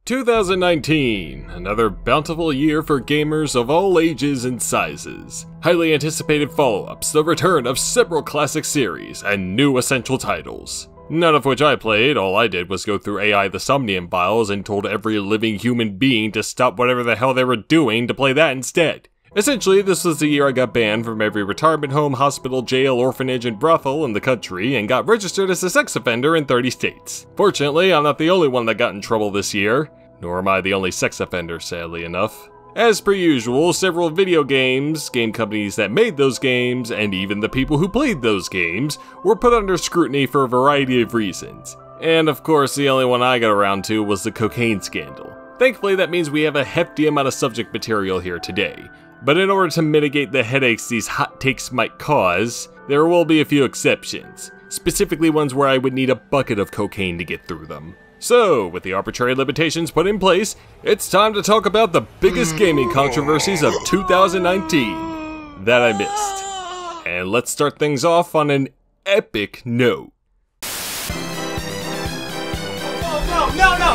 2019, another bountiful year for gamers of all ages and sizes. Highly anticipated follow-ups, the return of several classic series, and new essential titles. None of which I played. All I did was go through AI the Somnium files and told every living human being to stop whatever the hell they were doing to play that instead. Essentially, this was the year I got banned from every retirement home, hospital, jail, orphanage, and brothel in the country, and got registered as a sex offender in 30 states. Fortunately, I'm not the only one that got in trouble this year, nor am I the only sex offender, sadly enough. As per usual, several video games, game companies that made those games, and even the people who played those games, were put under scrutiny for a variety of reasons. And of course, the only one I got around to was the cocaine scandal. Thankfully, that means we have a hefty amount of subject material here today. But in order to mitigate the headaches these hot takes might cause, there will be a few exceptions, specifically ones where I would need a bucket of cocaine to get through them. So, with the arbitrary limitations put in place, it's time to talk about the biggest gaming controversies of 2019 that I missed. And let's start things off on an epic note. No,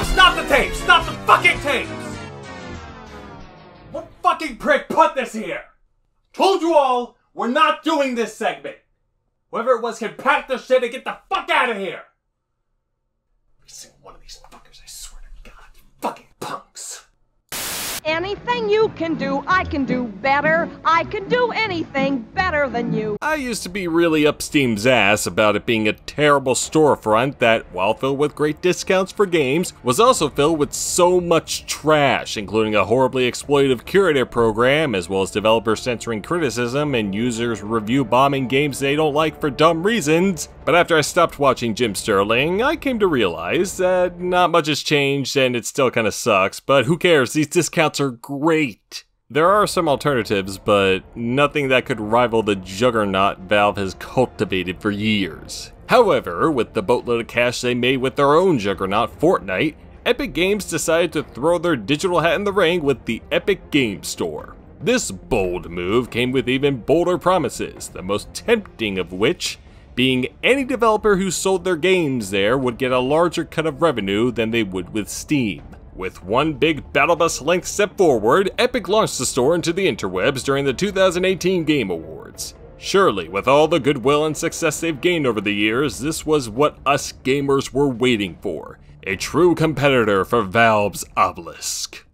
stop the tape! Stop the fucking tapes! What fucking prick put this here? Told you all, we're not doing this segment. Whoever it was can pack their shit and get the fuck out of here. Every single one of these fuckers, I swear to God, fucking punks. Anything you can do, I can do better. I can do anything better than you. I used to be really up Steam's ass about it being a terrible storefront that, while filled with great discounts for games, was also filled with so much trash, including a horribly exploitative curator program, as well as developers censoring criticism and users review bombing games they don't like for dumb reasons. But after I stopped watching Jim Sterling, I came to realize that not much has changed and it still kinda sucks, but who cares, these discounts are great. There are some alternatives, but nothing that could rival the juggernaut Valve has cultivated for years. However, with the boatload of cash they made with their own juggernaut, Fortnite, Epic Games decided to throw their digital hat in the ring with the Epic Games Store. This bold move came with even bolder promises, the most tempting of which being any developer who sold their games there would get a larger cut of revenue than they would with Steam. With one big battle bus length step forward, Epic launched the store into the interwebs during the 2018 Game Awards. Surely, with all the goodwill and success they've gained over the years, this was what us gamers were waiting for. A true competitor for Valve's Obelisk.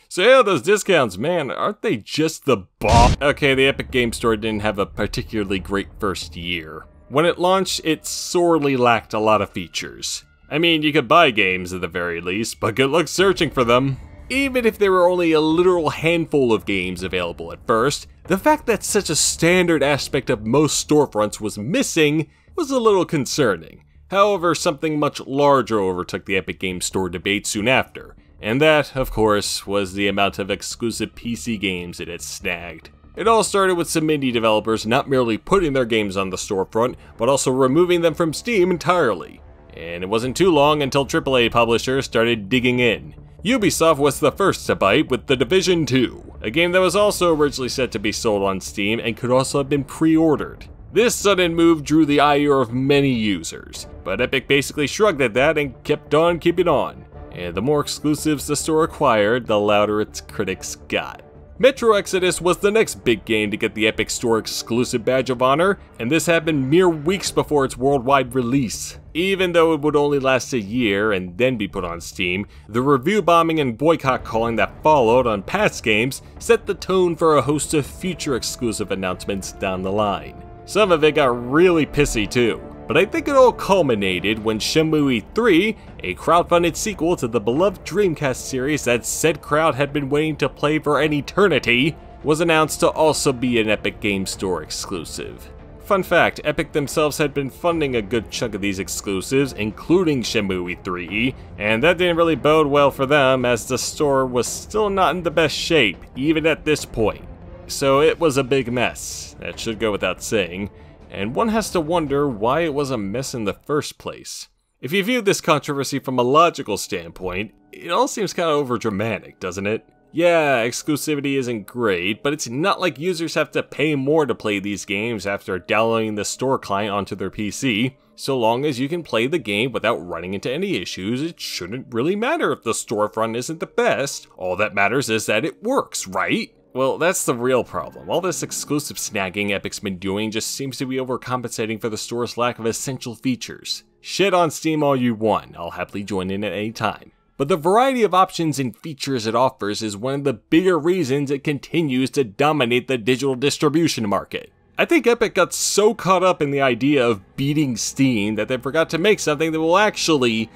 So yeah, those discounts, man, aren't they just the bomb? Okay, the Epic Games Store didn't have a particularly great first year. When it launched, it sorely lacked a lot of features. I mean, you could buy games at the very least, but good luck searching for them. Even if there were only a literal handful of games available at first, the fact that such a standard aspect of most storefronts was missing was a little concerning. However, something much larger overtook the Epic Games Store debate soon after. And that, of course, was the amount of exclusive PC games it had snagged. It all started with some indie developers not merely putting their games on the storefront, but also removing them from Steam entirely. And it wasn't too long until AAA publishers started digging in. Ubisoft was the first to bite with The Division 2, a game that was also originally set to be sold on Steam and could also have been pre-ordered. This sudden move drew the ire of many users, but Epic basically shrugged at that and kept on keeping on. And the more exclusives the store acquired, the louder its critics got. Metro Exodus was the next big game to get the Epic Store exclusive badge of honor, and this happened mere weeks before its worldwide release. Even though it would only last a year and then be put on Steam, the review bombing and boycott calling that followed on past games set the tone for a host of future exclusive announcements down the line. Some of it got really pissy too. But I think it all culminated when Shenmue 3, a crowdfunded sequel to the beloved Dreamcast series that said crowd had been waiting to play for an eternity, was announced to also be an Epic Games Store exclusive. Fun fact, Epic themselves had been funding a good chunk of these exclusives, including Shenmue 3, and that didn't really bode well for them as the store was still not in the best shape, even at this point. So it was a big mess, that should go without saying. And one has to wonder why it was a mess in the first place. If you view this controversy from a logical standpoint, it all seems kind of overdramatic, doesn't it? Yeah, exclusivity isn't great, but it's not like users have to pay more to play these games after downloading the store client onto their PC. So long as you can play the game without running into any issues, it shouldn't really matter if the storefront isn't the best. All that matters is that it works, right? Well, that's the real problem. All this exclusive snagging Epic's been doing just seems to be overcompensating for the store's lack of essential features. Shit on Steam all you want, I'll happily join in at any time. But the variety of options and features it offers is one of the bigger reasons it continues to dominate the digital distribution market. I think Epic got so caught up in the idea of beating Steam that they forgot to make something that will actually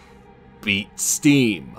beat Steam.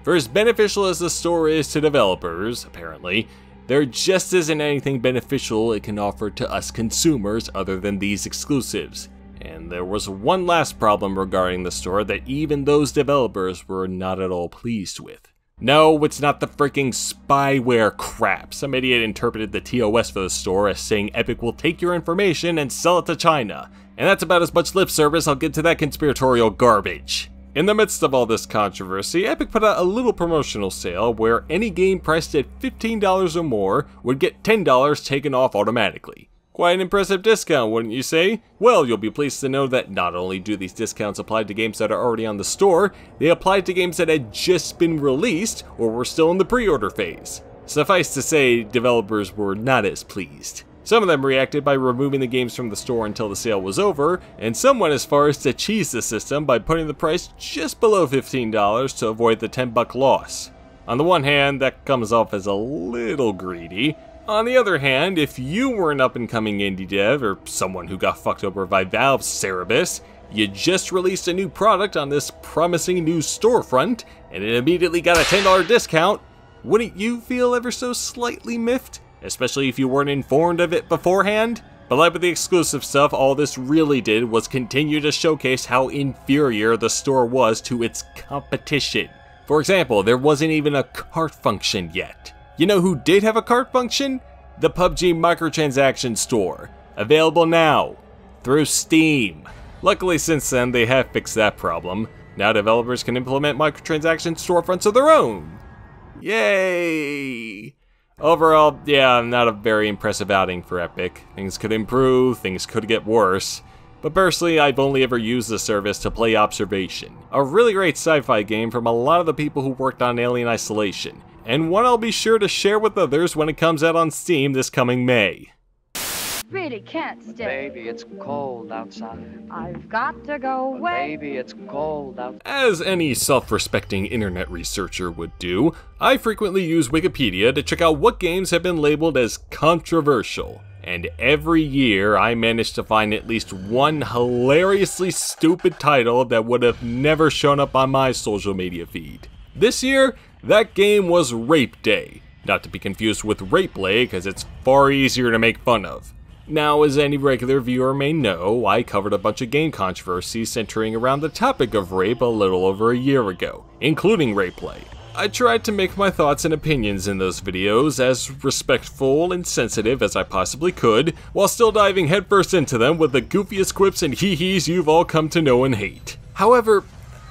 For as beneficial as the store is to developers, apparently, there just isn't anything beneficial it can offer to us consumers other than these exclusives. And there was one last problem regarding the store that even those developers were not at all pleased with. No, it's not the freaking spyware crap. Some idiot interpreted the TOS for the store as saying Epic will take your information and sell it to China. And that's about as much lip service I'll give to that conspiratorial garbage. In the midst of all this controversy, Epic put out a little promotional sale where any game priced at $15 or more would get $10 taken off automatically. Quite an impressive discount, wouldn't you say? Well, you'll be pleased to know that not only do these discounts apply to games that are already on the store, they apply to games that had just been released or were still in the pre-order phase. Suffice to say, developers were not as pleased. Some of them reacted by removing the games from the store until the sale was over, and some went as far as to cheese the system by putting the price just below $15 to avoid the $10 loss. On the one hand, that comes off as a little greedy. On the other hand, if you were an up-and-coming indie dev, or someone who got fucked over by Valve's Cerebus, you just released a new product on this promising new storefront, and it immediately got a $10 discount, wouldn't you feel ever so slightly miffed? Especially if you weren't informed of it beforehand? But like with the exclusive stuff, all this really did was continue to showcase how inferior the store was to its competition. For example, there wasn't even a cart function yet. You know who did have a cart function? The PUBG microtransaction store. Available now, through Steam. Luckily since then, they have fixed that problem. Now developers can implement microtransaction storefronts of their own. Yay! Overall, yeah, not a very impressive outing for Epic. Things could improve, things could get worse. But personally, I've only ever used the service to play Observation, a really great sci-fi game from a lot of the people who worked on Alien Isolation, and one I'll be sure to share with others when it comes out on Steam this coming May. Really can't stay. Baby, it's cold outside. I've got to go away. Baby, it's cold outside. As any self-respecting internet researcher would do, I frequently use Wikipedia to check out what games have been labeled as controversial. And every year, I manage to find at least one hilariously stupid title that would have never shown up on my social media feed. This year, that game was Rape Day. Not to be confused with Rape Play, because it's far easier to make fun of. Now, as any regular viewer may know, I covered a bunch of game controversies centering around the topic of rape a little over a year ago, including Rape Play. I tried to make my thoughts and opinions in those videos as respectful and sensitive as I possibly could, while still diving headfirst into them with the goofiest quips and hee-hees you've all come to know and hate. However,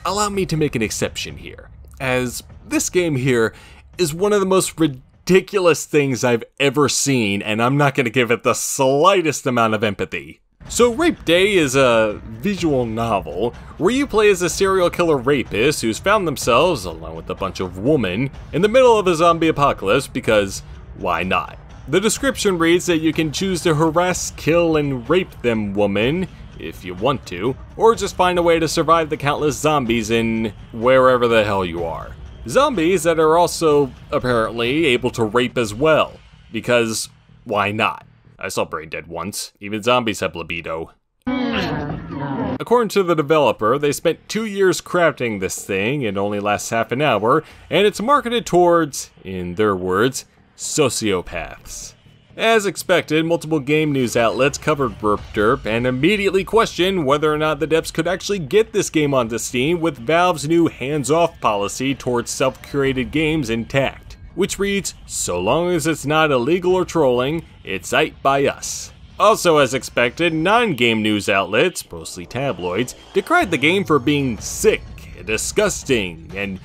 allow me to make an exception here, as this game here is one of the most ridiculous things I've ever seen, and I'm not going to give it the slightest amount of empathy. So Rape Day is a visual novel where you play as a serial killer rapist who's found themselves, along with a bunch of women, in the middle of a zombie apocalypse because why not? The description reads that you can choose to harass, kill, and rape them women, if you want to, or just find a way to survive the countless zombies in wherever the hell you are. Zombies that are also, apparently, able to rape as well, because why not? I saw Brain Dead once. Even zombies have libido. According to the developer, they spent 2 years crafting this thing. It only lasts half an hour, and it's marketed towards, in their words, sociopaths. As expected, multiple game news outlets covered Burp Derp and immediately questioned whether or not the devs could actually get this game onto Steam with Valve's new hands-off policy towards self-curated games intact, which reads, so long as it's not illegal or trolling, it's aight by us. Also as expected, non-game news outlets, mostly tabloids, decried the game for being sick and disgusting, and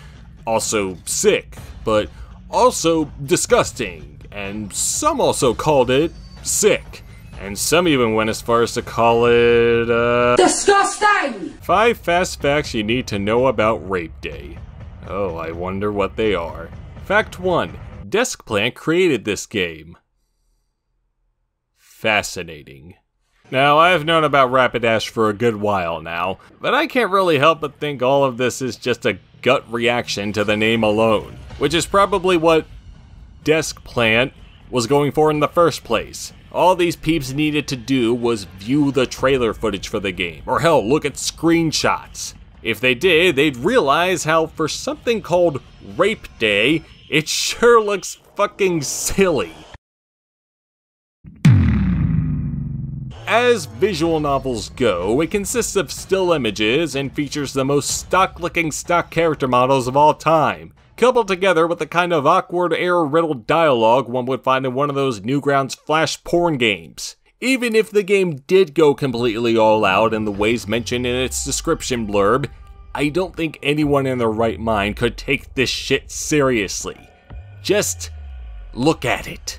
also sick, but also disgusting, and some also called it sick. And some even went as far as to call it, disgusting! 5 fast facts you need to know about Rape Day. Oh, I wonder what they are. Fact 1. Deskplant created this game. Fascinating. Now, I've known about Rapidash for a good while now, but I can't really help but think all of this is just a gut reaction to the name alone, which is probably what Deskplant was going for in the first place. All these peeps needed to do was view the trailer footage for the game, or hell, look at screenshots. If they did, they'd realize how for something called Rape Day, it sure looks fucking silly. As visual novels go, it consists of still images and features the most stock-looking stock character models of all time, coupled together with the kind of awkward, error-riddled dialogue one would find in one of those Newgrounds flash porn games. Even if the game did go completely all out in the ways mentioned in its description blurb, I don't think anyone in their right mind could take this shit seriously. Just look at it.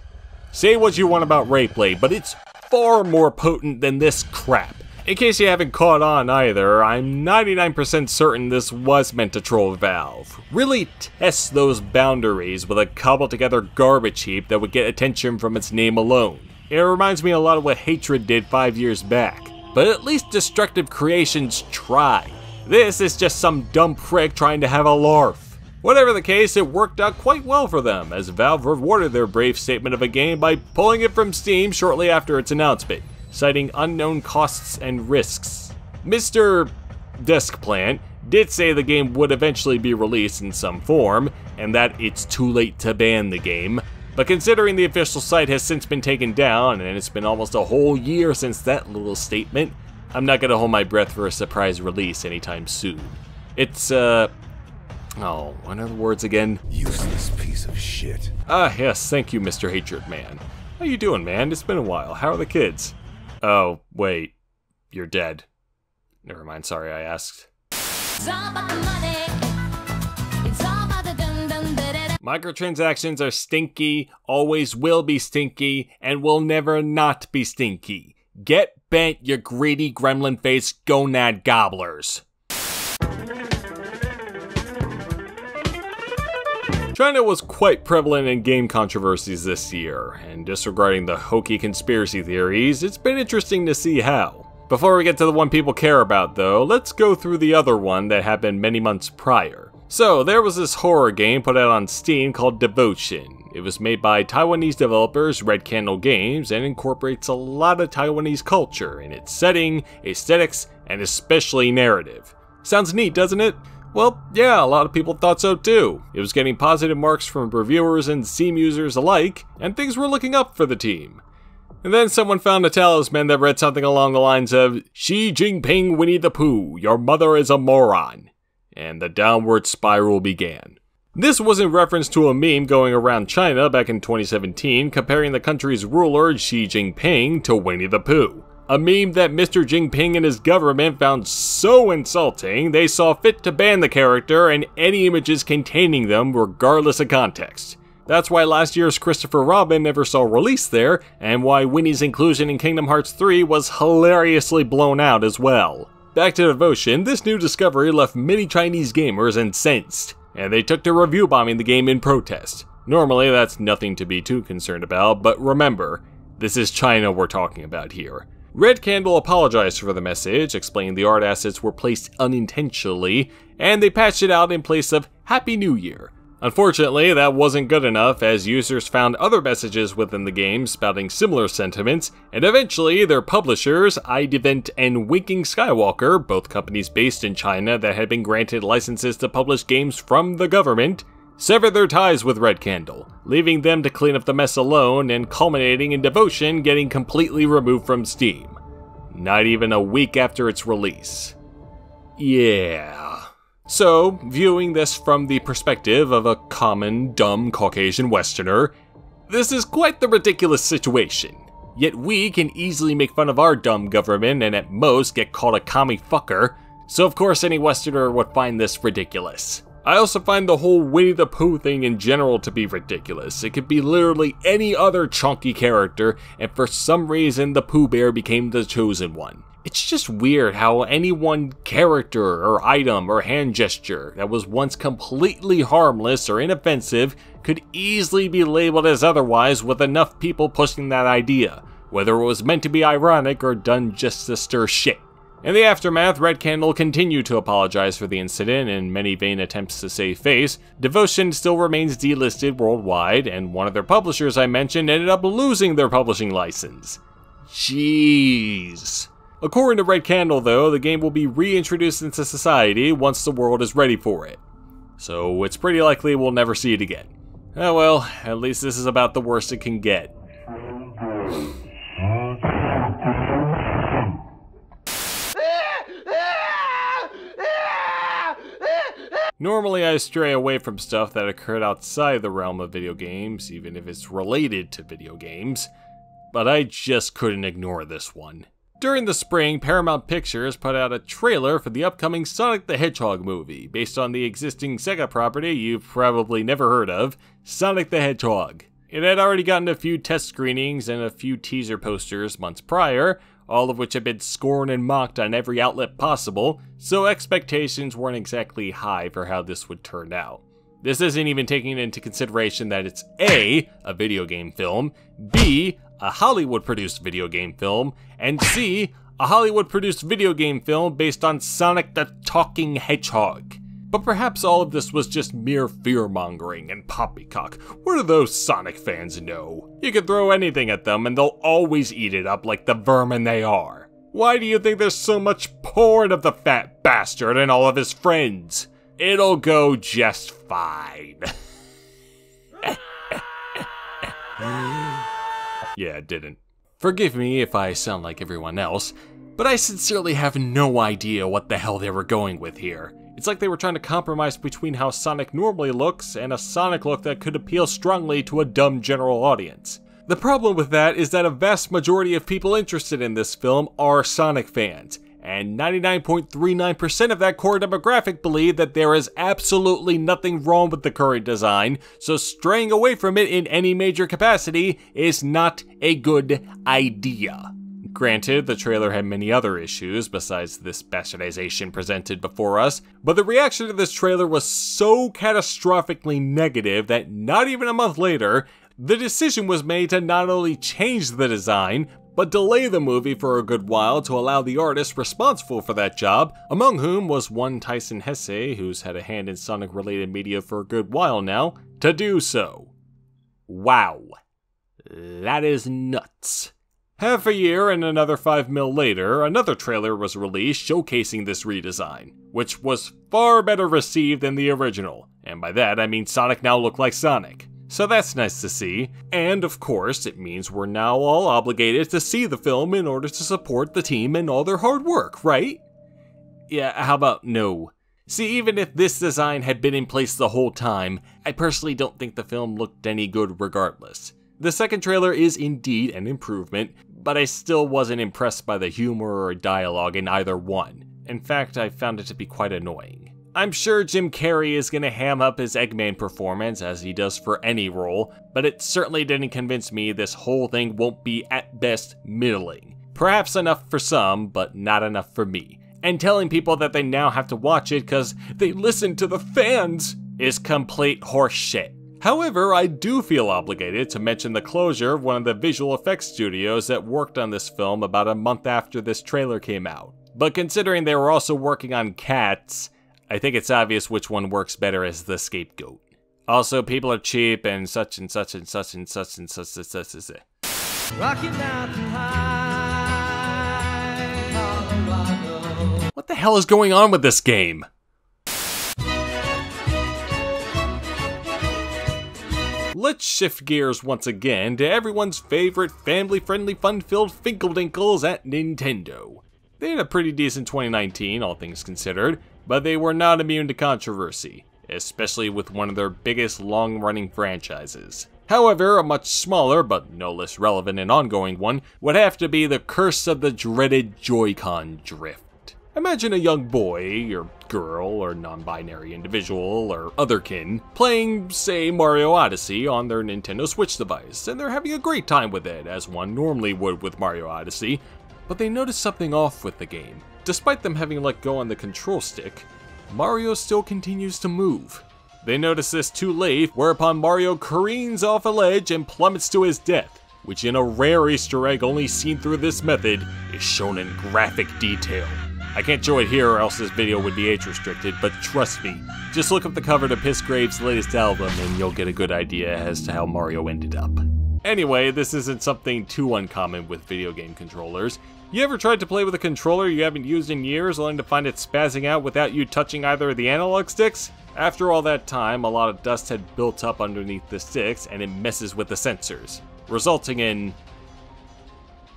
Say what you want about Rape Day, but it's far more potent than this crap. In case you haven't caught on either, I'm 99% certain this was meant to troll Valve. Really test those boundaries with a cobbled together garbage heap that would get attention from its name alone. It reminds me a lot of what Hatred did 5 years back. But at least Destructive Creations tried. This is just some dumb prick trying to have a larf. Whatever the case, it worked out quite well for them, as Valve rewarded their brave statement of a game by pulling it from Steam shortly after its announcement, citing unknown costs and risks. Mr. Deskplant did say the game would eventually be released in some form, and that it's too late to ban the game, but considering the official site has since been taken down, and it's been almost a whole year since that little statement, I'm not gonna hold my breath for a surprise release anytime soon. It's, oh, what are the words again? Useless piece of shit. Ah, yes, thank you, Mr. Hatred Man. How you doing, man? It's been a while. How are the kids? Oh, wait. You're dead. Never mind, sorry I asked. It's all about the money. It's all about the dun dun da da da. Microtransactions are stinky, always will be stinky, and will never not be stinky. Get bent, you greedy gremlin-faced gonad gobblers. China was quite prevalent in game controversies this year, and disregarding the hokey conspiracy theories, it's been interesting to see how. Before we get to the one people care about though, let's go through the other one that happened many months prior. So, there was this horror game put out on Steam called Devotion. It was made by Taiwanese developers Red Candle Games and incorporates a lot of Taiwanese culture in its setting, aesthetics, and especially narrative. Sounds neat, doesn't it? Well, yeah, a lot of people thought so too. It was getting positive marks from reviewers and Steam users alike, and things were looking up for the team. And then someone found a talisman that read something along the lines of, Xi Jinping Winnie the Pooh, your mother is a moron. And the downward spiral began. This was in reference to a meme going around China back in 2017 comparing the country's ruler Xi Jinping to Winnie the Pooh. A meme that Mr. Jinping and his government found so insulting they saw fit to ban the character and any images containing them regardless of context. That's why last year's Christopher Robin never saw release there, and why Winnie's inclusion in Kingdom Hearts 3 was hilariously blown out as well. Back to Devotion, this new discovery left many Chinese gamers incensed, and they took to review bombing the game in protest. Normally that's nothing to be too concerned about, but remember, this is China we're talking about here. Red Candle apologized for the message, explaining the art assets were placed unintentionally, and they patched it out in place of Happy New Year. Unfortunately, that wasn't good enough as users found other messages within the game spouting similar sentiments, and eventually their publishers, iDevent and Winking Skywalker, both companies based in China that had been granted licenses to publish games from the government, severed their ties with Red Candle, leaving them to clean up the mess alone and culminating in Devotion getting completely removed from Steam. Not even a week after its release. Yeah. So, viewing this from the perspective of a common, dumb Caucasian Westerner, this is quite the ridiculous situation. Yet we can easily make fun of our dumb government and at most get called a commie fucker, so of course any Westerner would find this ridiculous. I also find the whole Winnie the Pooh thing in general to be ridiculous. It could be literally any other chunky character, and for some reason the Pooh Bear became the chosen one. It's just weird how any one character or item or hand gesture that was once completely harmless or inoffensive could easily be labeled as otherwise with enough people pushing that idea, whether it was meant to be ironic or done just to stir shit. In the aftermath, Red Candle continued to apologize for the incident in many vain attempts to save face. Devotion still remains delisted worldwide, and one of their publishers I mentioned ended up losing their publishing license. Jeez. According to Red Candle though, the game will be reintroduced into society once the world is ready for it. So it's pretty likely we'll never see it again. Oh well, at least this is about the worst it can get. Normally I stray away from stuff that occurred outside the realm of video games, even if it's related to video games, but I just couldn't ignore this one. During the spring, Paramount Pictures put out a trailer for the upcoming Sonic the Hedgehog movie, based on the existing Sega property you've probably never heard of, Sonic the Hedgehog. It had already gotten a few test screenings and a few teaser posters months prior, all of which had been scorned and mocked on every outlet possible, so expectations weren't exactly high for how this would turn out. This isn't even taking into consideration that it's A, a video game film, B, a Hollywood-produced video game film, and C, a Hollywood-produced video game film based on Sonic the Talking Hedgehog. But perhaps all of this was just mere fear-mongering and poppycock. What do those Sonic fans know? You can throw anything at them and they'll always eat it up like the vermin they are. Why do you think there's so much porn of the fat bastard and all of his friends? It'll go just fine. Yeah, it didn't. Forgive me if I sound like everyone else, but I sincerely have no idea what the hell they were going with here. It's like they were trying to compromise between how Sonic normally looks and a Sonic look that could appeal strongly to a dumb general audience. The problem with that is that a vast majority of people interested in this film are Sonic fans, and 99.39% of that core demographic believe that there is absolutely nothing wrong with the current design, so straying away from it in any major capacity is not a good idea. Granted, the trailer had many other issues besides this bastardization presented before us, but the reaction to this trailer was so catastrophically negative that not even a month later, the decision was made to not only change the design, but delay the movie for a good while to allow the artist responsible for that job, among whom was one Tyson Hesse, who's had a hand in Sonic-related media for a good while now, to do so. Wow. That is nuts. Half a year and another 5 mil later, another trailer was released showcasing this redesign, which was far better received than the original, and by that I mean Sonic now looked like Sonic. So that's nice to see, and of course it means we're now all obligated to see the film in order to support the team and all their hard work, right? Yeah, how about no? See, even if this design had been in place the whole time, I personally don't think the film looked any good regardless. The second trailer is indeed an improvement, but I still wasn't impressed by the humor or dialogue in either one. In fact, I found it to be quite annoying. I'm sure Jim Carrey is gonna ham up his Eggman performance as he does for any role, but it certainly didn't convince me this whole thing won't be at best middling. Perhaps enough for some, but not enough for me. And telling people that they now have to watch it because they listened to the fans is complete horseshit. However, I do feel obligated to mention the closure of one of the visual effects studios that worked on this film about a month after this trailer came out. But considering they were also working on Cats, I think it's obvious which one works better as the scapegoat. Also, people are cheap and such and such and such and such and such and such and such. What the hell is going on with this game? Let's shift gears once again to everyone's favorite family-friendly, fun-filled Finkeldinkles at Nintendo. They had a pretty decent 2019, all things considered, but they were not immune to controversy, especially with one of their biggest long-running franchises. However, a much smaller, but no less relevant and ongoing one, would have to be the curse of the dreaded Joy-Con drift. Imagine a young boy, your girl or non-binary individual or otherkin playing, say, Mario Odyssey on their Nintendo Switch device, and they're having a great time with it, as one normally would with Mario Odyssey, but they notice something off with the game. Despite them having let go on the control stick, Mario still continues to move. They notice this too late, whereupon Mario careens off a ledge and plummets to his death, which in a rare Easter egg only seen through this method, is shown in graphic detail. I can't show it here or else this video would be age restricted, but trust me, just look up the cover to Pissgrave's latest album and you'll get a good idea as to how Mario ended up. Anyway, this isn't something too uncommon with video game controllers. You ever tried to play with a controller you haven't used in years, only to find it spazzing out without you touching either of the analog sticks? After all that time, a lot of dust had built up underneath the sticks and it messes with the sensors, resulting in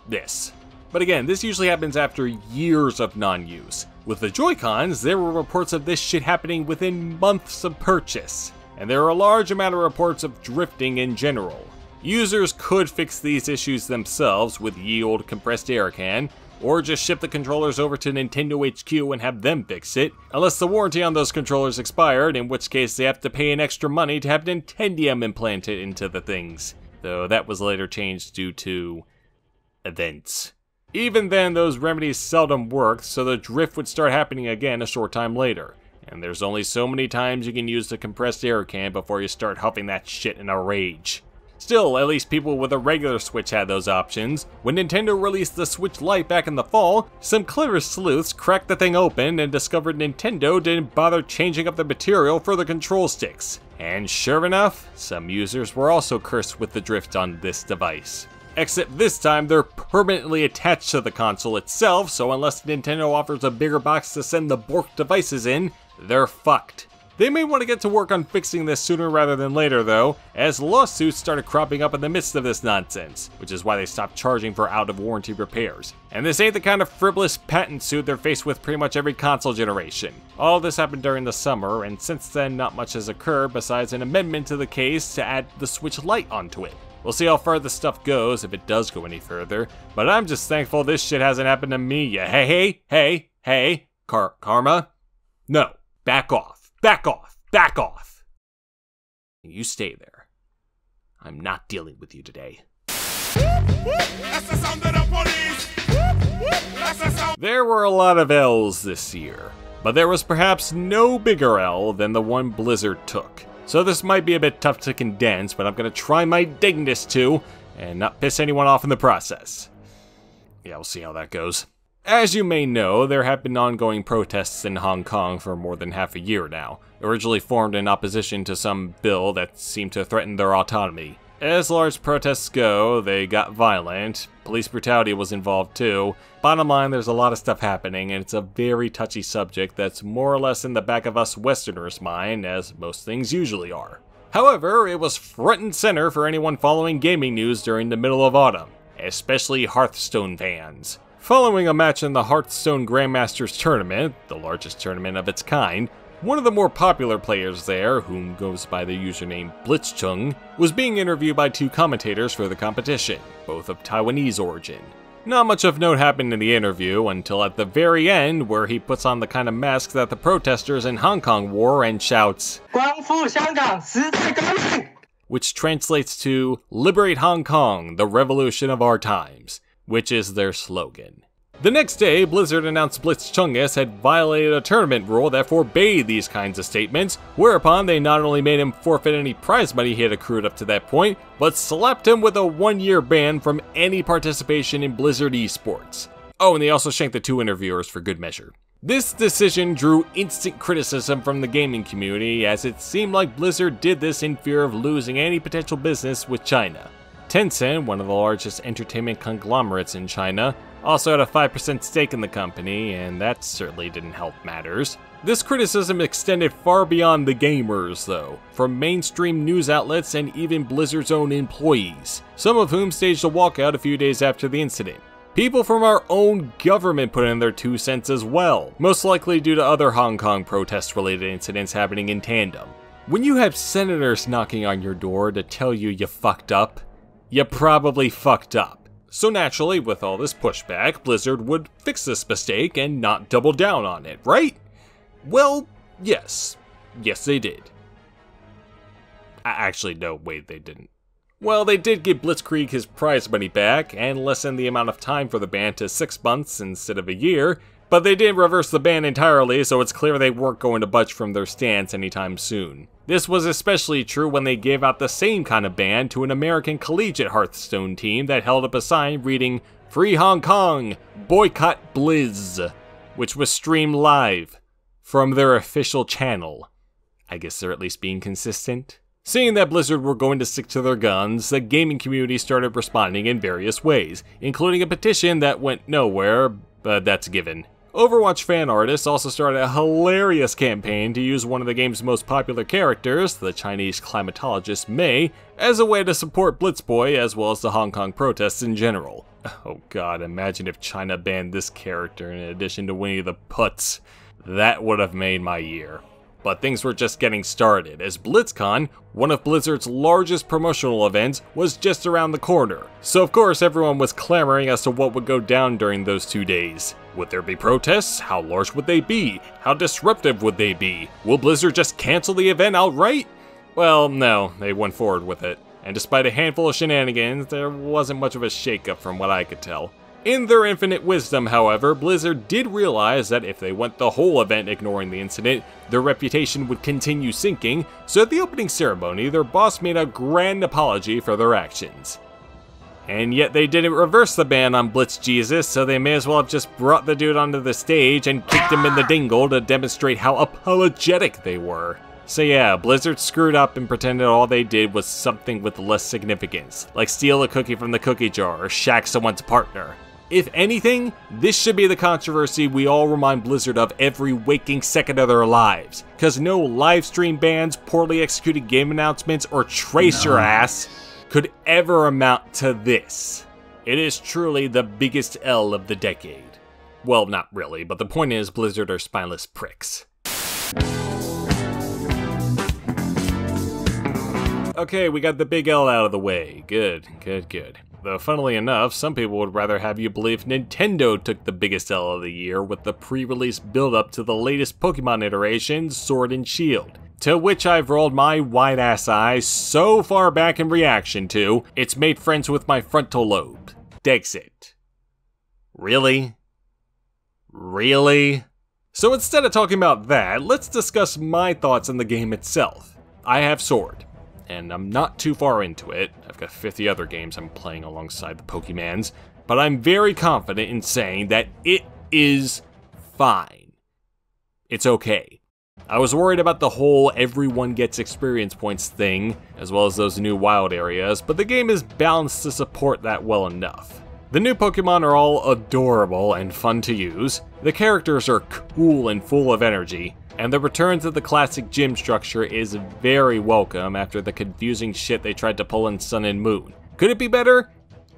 this. But again, this usually happens after years of non-use. With the Joy-Cons, there were reports of this shit happening within months of purchase, and there are a large amount of reports of drifting in general. Users could fix these issues themselves with ye old compressed air can, or just ship the controllers over to Nintendo HQ and have them fix it, unless the warranty on those controllers expired, in which case they have to pay an extra money to have Nintendium implanted into the things, though that was later changed due to events. Even then, those remedies seldom worked, so the drift would start happening again a short time later. And there's only so many times you can use the compressed air can before you start huffing that shit in a rage. Still, at least people with a regular Switch had those options. When Nintendo released the Switch Lite back in the fall, some clever sleuths cracked the thing open and discovered Nintendo didn't bother changing up the material for the control sticks. And sure enough, some users were also cursed with the drift on this device. Except this time, they're permanently attached to the console itself, so unless Nintendo offers a bigger box to send the borked devices in, they're fucked. They may want to get to work on fixing this sooner rather than later though, as lawsuits started cropping up in the midst of this nonsense, which is why they stopped charging for out-of-warranty repairs. And this ain't the kind of frivolous patent suit they're faced with pretty much every console generation. All this happened during the summer, and since then not much has occurred besides an amendment to the case to add the Switch Lite onto it. We'll see how far this stuff goes, if it does go any further, but I'm just thankful this shit hasn't happened to me yet. Hey, Karma? No, back off, back off, back off. You stay there. I'm not dealing with you today. There were a lot of L's this year, but there was perhaps no bigger L than the one Blizzard took. So this might be a bit tough to condense, but I'm gonna try my dangest to, and not piss anyone off in the process. Yeah, we'll see how that goes. As you may know, there have been ongoing protests in Hong Kong for more than half a year now, originally formed in opposition to some bill that seemed to threaten their autonomy. As large protests go, they got violent, police brutality was involved too. Bottom line, there's a lot of stuff happening, and it's a very touchy subject that's more or less in the back of us Westerners' mind, as most things usually are. However, it was front and center for anyone following gaming news during the middle of autumn, especially Hearthstone fans. Following a match in the Hearthstone Grandmasters Tournament, the largest tournament of its kind, one of the more popular players there, whom goes by the username Blitzchung, was being interviewed by two commentators for the competition, both of Taiwanese origin. Not much of note happened in the interview until at the very end, where he puts on the kind of mask that the protesters in Hong Kong wore and shouts, 光复香港时代革命, which translates to Liberate Hong Kong, the revolution of our times, which is their slogan. The next day, Blizzard announced Blitzchungus had violated a tournament rule that forbade these kinds of statements, whereupon they not only made him forfeit any prize money he had accrued up to that point, but slapped him with a 1-year ban from any participation in Blizzard esports. Oh, and they also shanked the two interviewers for good measure. This decision drew instant criticism from the gaming community, as it seemed like Blizzard did this in fear of losing any potential business with China. Tencent, one of the largest entertainment conglomerates in China, also had a 5% stake in the company, and that certainly didn't help matters. This criticism extended far beyond the gamers, though, from mainstream news outlets and even Blizzard's own employees, some of whom staged a walkout a few days after the incident. People from our own government put in their 2 cents as well, most likely due to other Hong Kong protest-related incidents happening in tandem. When you have senators knocking on your door to tell you you fucked up, you probably fucked up. So naturally, with all this pushback, Blizzard would fix this mistake and not double down on it, right? Well, yes. Yes, they did. Actually, no, wait, they didn't. Well, they did give Blitzkrieg his prize money back, and lessen the amount of time for the ban to 6 months instead of a year, but they didn't reverse the ban entirely, so it's clear they weren't going to budge from their stance anytime soon. This was especially true when they gave out the same kind of ban to an American collegiate Hearthstone team that held up a sign reading, "Free Hong Kong! Boycott Blizz!" which was streamed live from their official channel. I guess they're at least being consistent. Seeing that Blizzard were going to stick to their guns, the gaming community started responding in various ways, including a petition that went nowhere, but that's a given. Overwatch fan artists also started a hilarious campaign to use one of the game's most popular characters, the Chinese climatologist Mei, as a way to support Blitzboy as well as the Hong Kong protests in general. Oh god, imagine if China banned this character in addition to Winnie the Pooh. That would have made my year. But things were just getting started, as BlitzCon, one of Blizzard's largest promotional events, was just around the corner. So of course everyone was clamoring as to what would go down during those 2 days. Would there be protests? How large would they be? How disruptive would they be? Will Blizzard just cancel the event outright? Well, no, they went forward with it. And despite a handful of shenanigans, there wasn't much of a shakeup from what I could tell. In their infinite wisdom, however, Blizzard did realize that if they went the whole event ignoring the incident, their reputation would continue sinking, so at the opening ceremony, their boss made a grand apology for their actions. And yet they didn't reverse the ban on Blitz Jesus, so they may as well have just brought the dude onto the stage and kicked him in the dingle to demonstrate how apologetic they were. So yeah, Blizzard screwed up and pretended all they did was something with less significance, like steal a cookie from the cookie jar or shack someone's partner. If anything, this should be the controversy we all remind Blizzard of every waking second of their lives, cause no livestream bans, poorly executed game announcements, or trace your ass could ever amount to this. It is truly the biggest L of the decade. Well, not really, but the point is Blizzard are spineless pricks. Okay, we got the big L out of the way. Good. Though funnily enough, some people would rather have you believe Nintendo took the biggest L of the year with the pre-release build-up to the latest Pokemon iteration, Sword and Shield. To which I've rolled my wide-ass eyes so far back in reaction to, it's made friends with my frontal lobe. Dexit. Really? Really? So instead of talking about that, let's discuss my thoughts on the game itself. I have Sword, and I'm not too far into it. I've got 50 other games I'm playing alongside the Pokemans, but I'm very confident in saying that it is fine. It's okay. I was worried about the whole everyone gets experience points thing, as well as those new wild areas, but the game is balanced to support that well enough. The new Pokemon are all adorable and fun to use, the characters are cool and full of energy, and the return to the classic gym structure is very welcome after the confusing shit they tried to pull in Sun and Moon. Could it be better?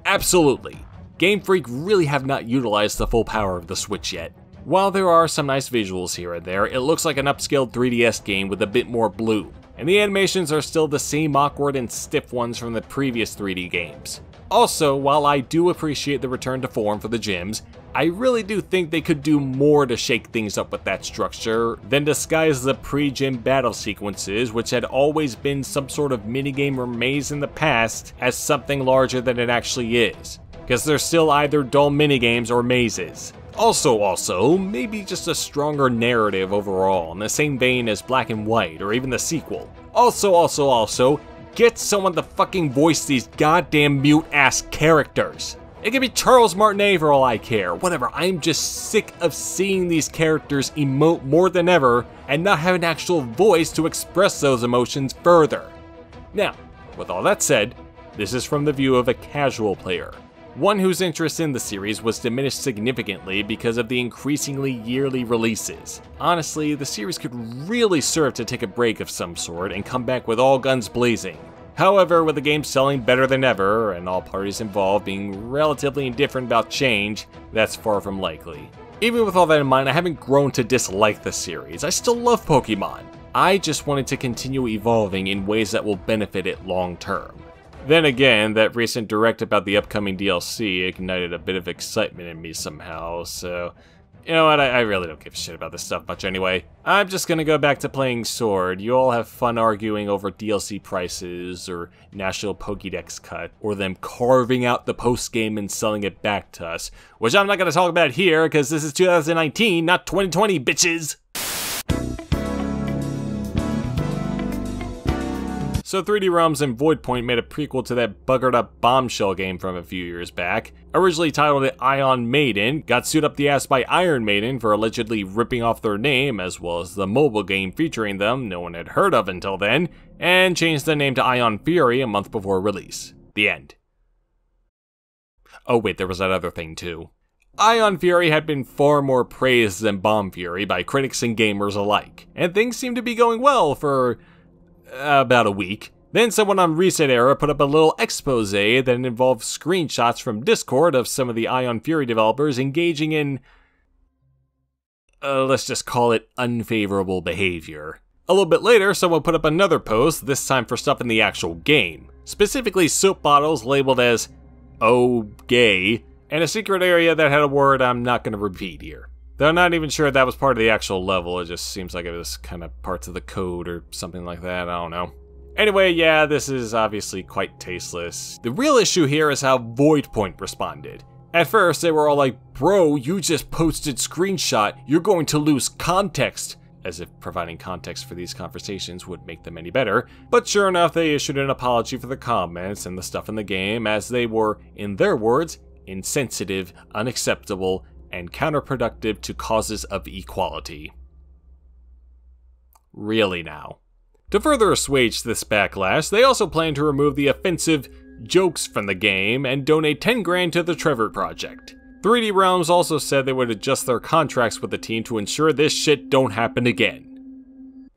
Absolutely. Game Freak really have not utilized the full power of the Switch yet. While there are some nice visuals here and there, it looks like an upscaled 3DS game with a bit more bloom, and the animations are still the same awkward and stiff ones from the previous 3D games. Also, while I do appreciate the return to form for the gyms, I really do think they could do more to shake things up with that structure than disguise the pre-gym battle sequences, which had always been some sort of minigame or maze in the past, as something larger than it actually is, because they're still either dull minigames or mazes. Also, maybe just a stronger narrative overall, in the same vein as Black and White, or even the sequel. Also, get someone to fucking voice these goddamn mute-ass characters. It could be Charles Martinet for all I care, whatever, I'm just sick of seeing these characters emote more than ever, and not have an actual voice to express those emotions further. Now, with all that said, this is from the view of a casual player. One whose interest in the series was diminished significantly because of the increasingly yearly releases. Honestly, the series could really serve to take a break of some sort and come back with all guns blazing. However, with the game selling better than ever, and all parties involved being relatively indifferent about change, that's far from likely. Even with all that in mind, I haven't grown to dislike the series. I still love Pokemon. I just wanted to continue evolving in ways that will benefit it long term. Then again, that recent direct about the upcoming DLC ignited a bit of excitement in me somehow, so You know what, I really don't give a shit about this stuff much anyway. I'm just gonna go back to playing Sword. You all have fun arguing over DLC prices, or National Pokédex cut, or them carving out the post-game and selling it back to us. Which I'm not gonna talk about here, because this is 2019, not 2020, bitches! So 3D Realms and Voidpoint made a prequel to that buggered up Bombshell game from a few years back. Originally titled it Ion Maiden, got sued up the ass by Iron Maiden for allegedly ripping off their name, as well as the mobile game featuring them no one had heard of until then, and changed the name to Ion Fury a month before release. The end. Oh wait, there was that other thing too. Ion Fury had been far more praised than Bomb Fury by critics and gamers alike, and things seemed to be going well for about a week. Then someone on Reset Era put up a little expose that involved screenshots from Discord of some of the Ion Fury developers engaging in, let's just call it unfavorable behavior. A little bit later, someone put up another post, this time for stuff in the actual game. Specifically soap bottles labeled as, oh, gay, and a secret area that had a word I'm not going to repeat here. Though I'm not even sure that was part of the actual level, it just seems like it was kind of parts of the code or something like that, I don't know. Anyway, yeah, this is obviously quite tasteless. The real issue here is how Voidpoint responded. At first, they were all like, bro, you just posted screenshot, you're going to lose context. As if providing context for these conversations would make them any better. But sure enough, they issued an apology for the comments and the stuff in the game, as they were, in their words, insensitive, unacceptable, and counterproductive to causes of equality. Really now. To further assuage this backlash, they also plan to remove the offensive jokes from the game and donate 10 grand to the Trevor Project. 3D Realms also said they would adjust their contracts with the team to ensure this shit don't happen again.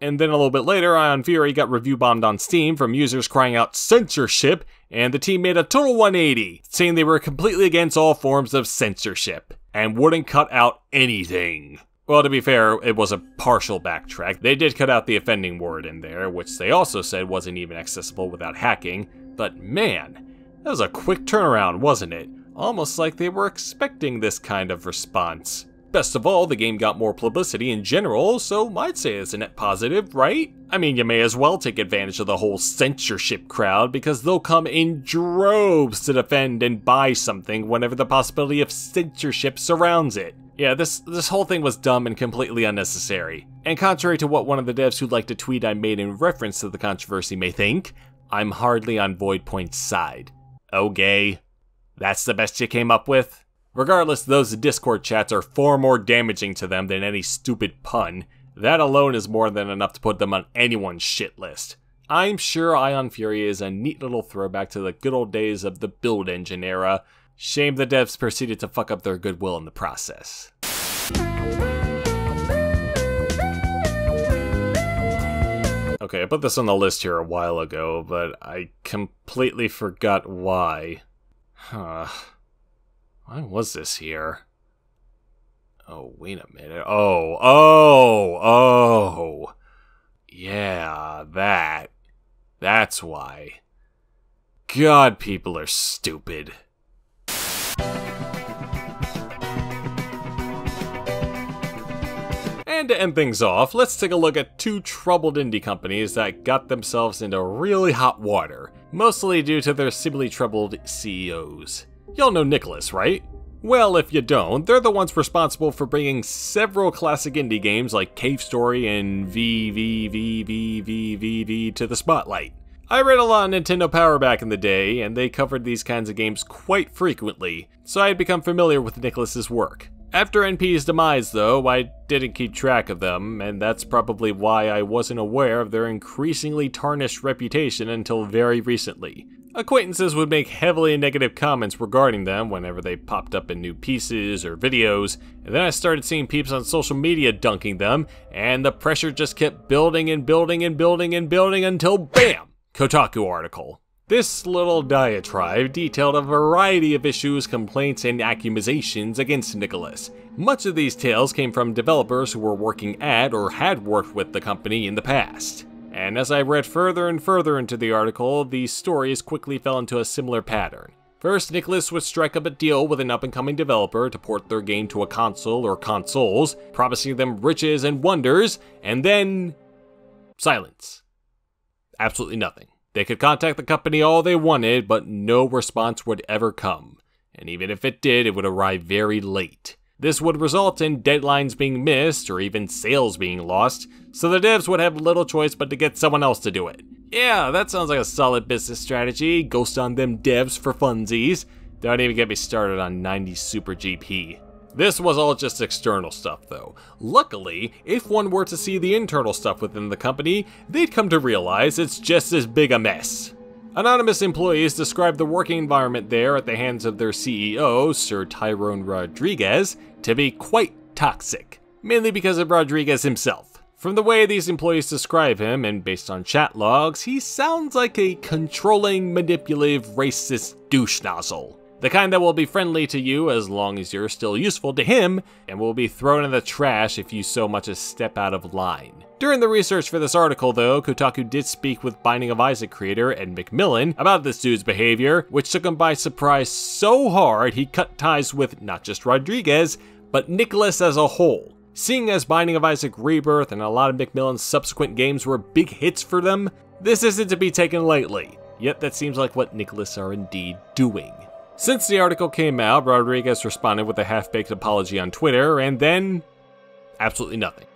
And then a little bit later, Ion Fury got review bombed on Steam from users crying out censorship, and the team made a total 180, saying they were completely against all forms of censorship and wouldn't cut out anything. Well, to be fair, it was a partial backtrack. They did cut out the offending word in there, which they also said wasn't even accessible without hacking. But man, that was a quick turnaround, wasn't it? Almost like they were expecting this kind of response. Best of all, the game got more publicity in general, so I'd say it's a net positive, right? I mean, you may as well take advantage of the whole censorship crowd, because they'll come in droves to defend and buy something whenever the possibility of censorship surrounds it. Yeah, this whole thing was dumb and completely unnecessary. And contrary to what one of the devs who liked a tweet I made in reference to the controversy may think, I'm hardly on Voidpoint's side. Okay, that's the best you came up with? Regardless, those Discord chats are far more damaging to them than any stupid pun. That alone is more than enough to put them on anyone's shit list. I'm sure Ion Fury is a neat little throwback to the good old days of the build engine era. Shame the devs proceeded to fuck up their goodwill in the process. Okay, I put this on the list here a while ago, but I completely forgot why. Huh. Why was this here? Oh, wait a minute. Oh. Yeah, that's why. God, people are stupid. And to end things off, let's take a look at two troubled indie companies that got themselves into really hot water, mostly due to their seemingly troubled CEOs. Y'all know Nicolas, right? Well, if you don't, they're the ones responsible for bringing several classic indie games like Cave Story and VVVVVVV to the spotlight. I read a lot on Nintendo Power back in the day, and they covered these kinds of games quite frequently, so I had become familiar with Nicolas's work. After NP's demise, though, I didn't keep track of them, and that's probably why I wasn't aware of their increasingly tarnished reputation until very recently. Acquaintances would make heavily negative comments regarding them whenever they popped up in new pieces or videos, and then I started seeing peeps on social media dunking them, and the pressure just kept building and building and building and building until BAM! Kotaku article. This little diatribe detailed a variety of issues, complaints, and accusations against Nicolas. Much of these tales came from developers who were working at or had worked with the company in the past. And as I read further and further into the article, these stories quickly fell into a similar pattern. First, Nicolas would strike up a deal with an up-and-coming developer to port their game to a console or consoles, promising them riches and wonders, and then silence. Absolutely nothing. They could contact the company all they wanted, but no response would ever come. And even if it did, it would arrive very late. This would result in deadlines being missed, or even sales being lost, so the devs would have little choice but to get someone else to do it. Yeah, that sounds like a solid business strategy. Ghost on them devs for funsies. Don't even get me started on 90 Super GP. This was all just external stuff though. Luckily, if one were to see the internal stuff within the company, they'd come to realize it's just as big a mess. Anonymous employees described the working environment there at the hands of their CEO, Sir Tyrone Rodriguez, to be quite toxic, mainly because of Rodriguez himself. From the way these employees describe him, and based on chat logs, he sounds like a controlling, manipulative, racist douche nozzle. The kind that will be friendly to you as long as you're still useful to him, and will be thrown in the trash if you so much as step out of line. During the research for this article though, Kotaku did speak with Binding of Isaac creator Ed McMillan about this dude's behavior, which took him by surprise so hard he cut ties with not just Rodriguez, but Nicolas as a whole. Seeing as Binding of Isaac Rebirth and a lot of McMillan's subsequent games were big hits for them, this isn't to be taken lightly, yet that seems like what Nicolas are indeed doing. Since the article came out, Rodriguez responded with a half-baked apology on Twitter, and then absolutely nothing.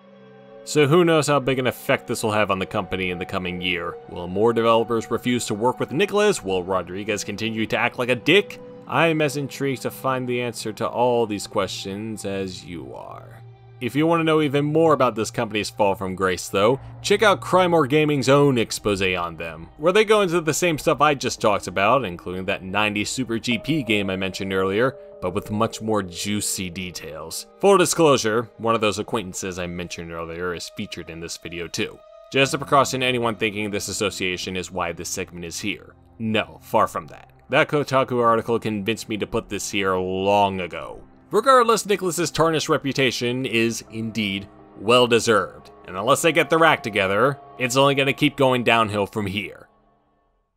So who knows how big an effect this will have on the company in the coming year. Will more developers refuse to work with Nicolas? Will Rodriguez continue to act like a dick? I'm as intrigued to find the answer to all these questions as you are. If you want to know even more about this company's fall from grace though, check out Crymore Gaming's own expose on them, where they go into the same stuff I just talked about, including that 90 Super GP game I mentioned earlier, but with much more juicy details. Full disclosure, one of those acquaintances I mentioned earlier is featured in this video too. Just a precaution to anyone thinking this association is why this segment is here. No, far from that. That Kotaku article convinced me to put this here long ago. Regardless, Nicolas's tarnished reputation is indeed well-deserved, and unless they get their act together, it's only going to keep going downhill from here.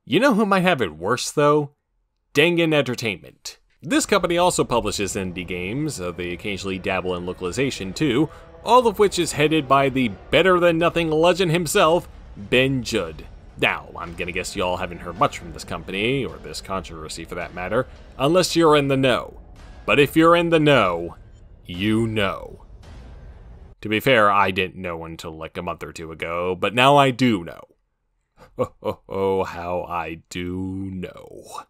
You know who might have it worse though? Dangan Entertainment. This company also publishes indie games, they occasionally dabble in localization too, all of which is headed by the better-than-nothing legend himself, Ben Judd. Now, I'm gonna guess y'all haven't heard much from this company, or this controversy for that matter, unless you're in the know. But if you're in the know, you know. To be fair, I didn't know until like a month or two ago, but now I do know. Oh, how I do know.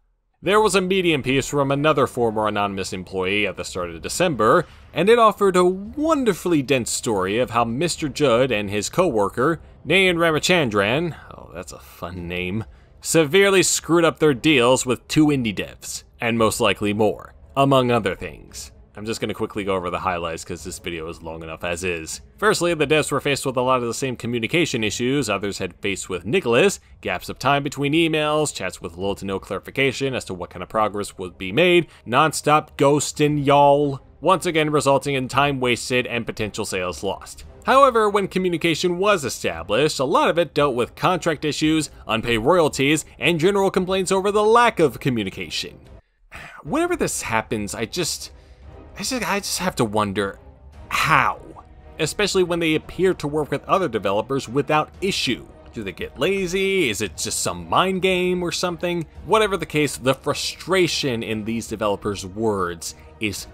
There was a Medium piece from another former anonymous employee at the start of December, and it offered a wonderfully dense story of how Mr. Judd and his co-worker, Nayan Ramachandran, oh that's a fun name, severely screwed up their deals with 2 indie devs, and most likely more. Among other things. I'm just going to quickly go over the highlights because this video is long enough as is. Firstly, the devs were faced with a lot of the same communication issues others had faced with Nicolas, gaps of time between emails, chats with little to no clarification as to what kind of progress would be made, non-stop ghosting y'all, once again resulting in time wasted and potential sales lost. However, when communication was established, a lot of it dealt with contract issues, unpaid royalties, and general complaints over the lack of communication. Whenever this happens, I just have to wonder how, especially when they appear to work with other developers without issue. Do they get lazy? Is it just some mind game or something? Whatever the case, the frustration in these developers' words is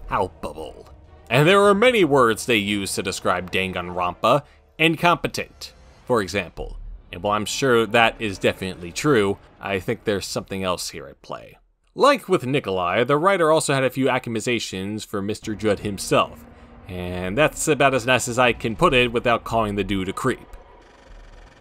palpable. And there are many words they use to describe Danganronpa. Incompetent, for example. And while I'm sure that is definitely true, I think there's something else here at play. Like with Nikolai, the writer also had a few accusations for Mr. Judd himself, and that's about as nice as I can put it without calling the dude a creep.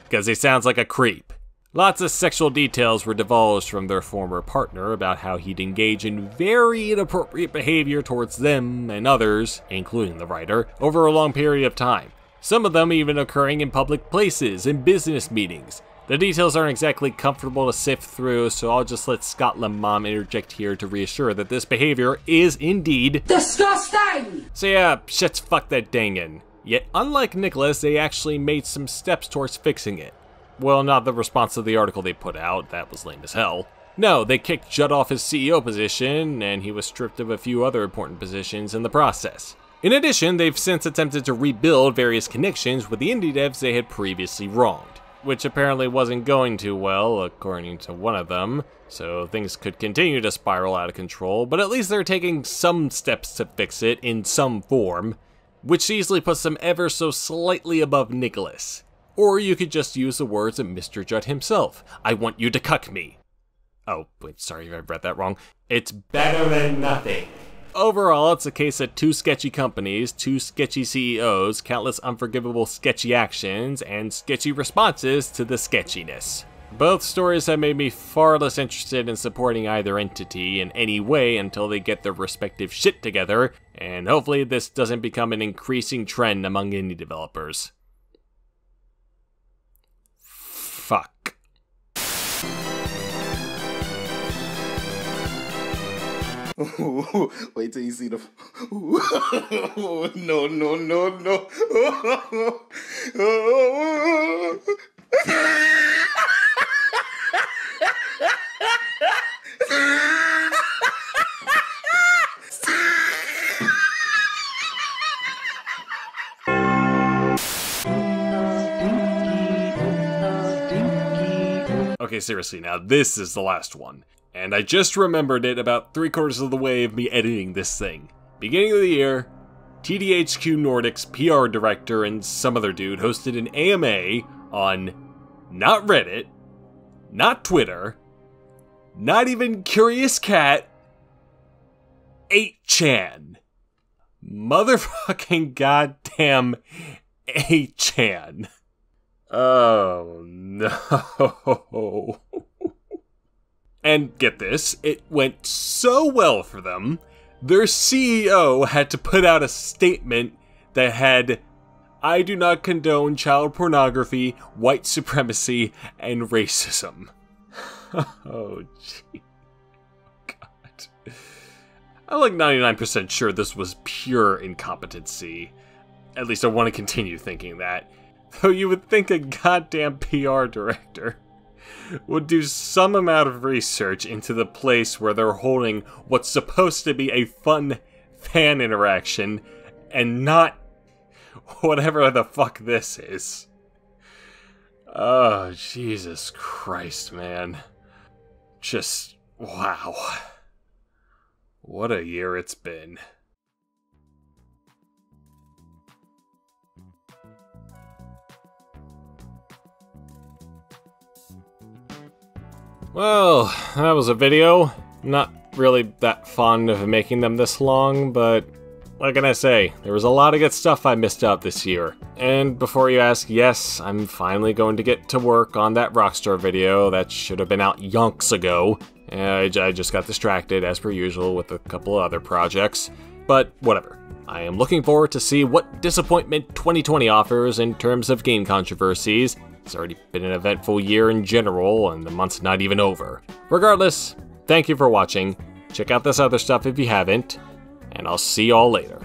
Because he sounds like a creep. Lots of sexual details were divulged from their former partner about how he'd engage in very inappropriate behavior towards them and others, including the writer, over a long period of time. Some of them even occurring in public places and business meetings. The details aren't exactly comfortable to sift through, so I'll just let Scotland Mom interject here to reassure that this behavior is indeed disgusting! So yeah, shit's fuck that Dangan. Yet unlike Nicolas, they actually made some steps towards fixing it. Well, not the response to the article they put out, that was lame as hell. No, they kicked Judd off his CEO position, and he was stripped of a few other important positions in the process. In addition, they've since attempted to rebuild various connections with the indie devs they had previously wronged, which apparently wasn't going too well, according to one of them, so things could continue to spiral out of control, but at least they're taking some steps to fix it in some form, which easily puts them ever so slightly above Nicolas. Or you could just use the words of Mr. Judd himself, "I want you to cuck me." Oh, wait, sorry, I read that wrong. It's better than nothing. Overall, it's a case of two sketchy companies, two sketchy CEOs, countless unforgivable sketchy actions, and sketchy responses to the sketchiness. Both stories have made me far less interested in supporting either entity in any way until they get their respective shit together, and hopefully this doesn't become an increasing trend among indie developers. Fuck. Wait till you see the. No, no, no, no. Okay, seriously, now this is the last one. And I just remembered it about 3/4 of the way of me editing this thing. Beginning of the year, TDHQ Nordic's PR director and some other dude hosted an AMA on not Reddit, not Twitter, not even Curious Cat, 8chan. Motherfucking goddamn 8chan. Oh no. And get this, it went so well for them, their CEO had to put out a statement that had, "I do not condone child pornography, white supremacy, and racism." Oh, gee. God. I'm like 99% sure this was pure incompetency. At least I want to continue thinking that. Though you would think a goddamn PR director would do some amount of research into the place where they're holding what's supposed to be a fun fan interaction and not whatever the fuck this is. Oh, Jesus Christ, man. Just, wow. What a year it's been. Well, that was a video. Not really that fond of making them this long, but what can I say? There was a lot of good stuff I missed out this year. And before you ask, yes, I'm finally going to get to work on that Rockstar video that should have been out yonks ago. I just got distracted, as per usual, with a couple of other projects. But whatever. I am looking forward to see what disappointment 2020 offers in terms of game controversies. It's already been an eventful year in general, and the month's not even over. Regardless, thank you for watching. Check out this other stuff if you haven't, and I'll see y'all later.